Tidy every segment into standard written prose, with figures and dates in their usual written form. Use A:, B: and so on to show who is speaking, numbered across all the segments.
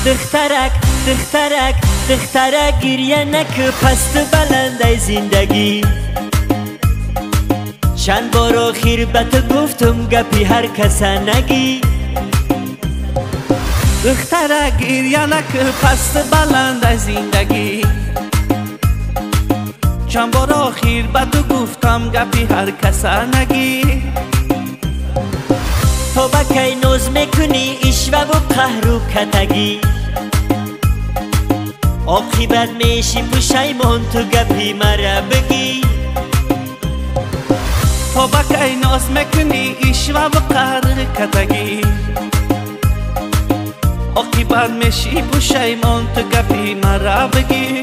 A: دخترک دخترک دخترک گریه نکه پست بلنده زندگی چند بار آخیر به تو گفتم گپی هر کس نگی
B: دخترک گریه نکه پست بلنده زندگی چند بار آخیر به تو گفتم گپی هر کس نگی
A: تو با کی نوز میکنی اشوه و قهر و کتگی عاقبت میشی پشیمان تو گپی مرا بگی
B: تو با کی نوز میکنی اشوه و قهر کتگی عاقبت میشی پشیمان تو گپی مرا بگی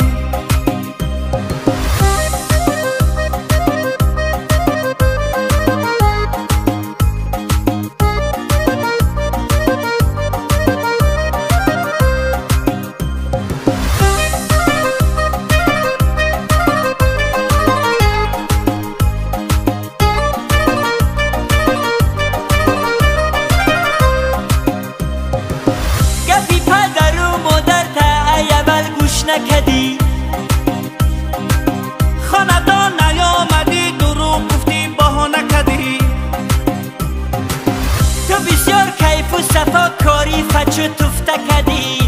A: نکدی
B: خاندان نیامدی دروغ گفتی بهانه کدی
A: تو بسیار کیف و صفا کاری فچو تفته کدی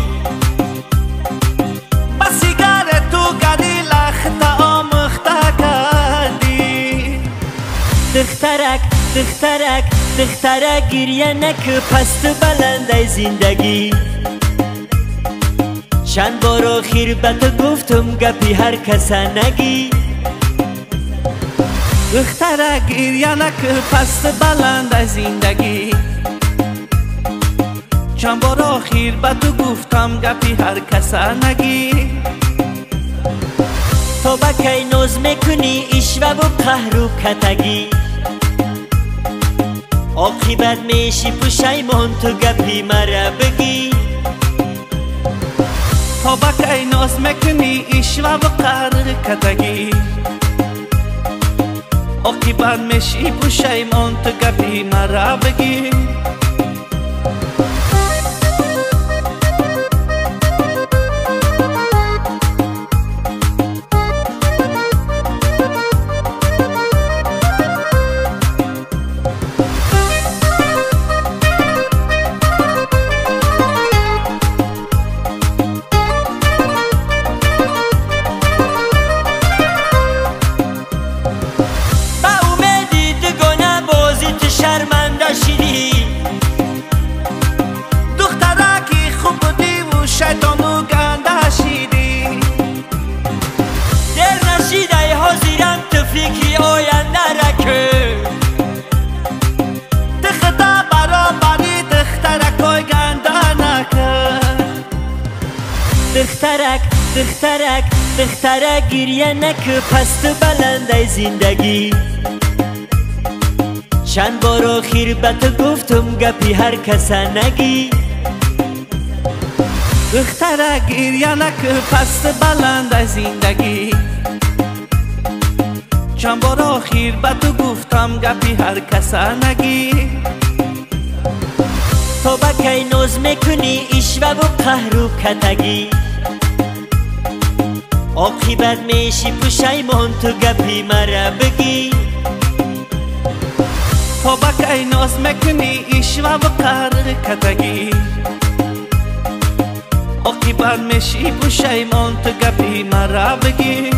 B: با سیگار تو گدی لخت آمخته کدی
A: دخترک دخترک دخترک گریه نکه پست بلنده زندگی چند بار آخیر به تو گفتم گپی هر کس نگی
B: دخترک گریه نکه پست بلند زندگی چند بار آخیر به تو گفتم گپی هر کس نگی
A: تو با کی نوز میکنی اشوه و قهر و کتگی عاقبت میشی پشیمان تو گپی مرا بگی
B: تو با کی نوز میکنی اشوه و قهر کتگی عاقبت میشی پشیمان تو گپی مرا بگی دخترکی خوب بودی و شیطانو گنده شیدی
A: در نشیده حاضرم تو فکری آینده رکه
B: دختر برابری دخترکای گنده نکن
A: دخترک دخترک دخترک گریه نکه پست بلنده زندگی چند بار آخیر به تو گفتم گپی هر کس نگی
B: دخترک گریه نکه پست بلند زندگی چند بار آخیر به تو گفتم گپی هر کس نگی
A: تو با کی نوز میکنی اشوه و قهر و کتگی عاقبت میشی پشیمان تو گپی مرا بگی
B: تو با کی نوز میکنی اشوه و قهر کتگی عاقبت میشی پشیمان تو گپی مرا بگی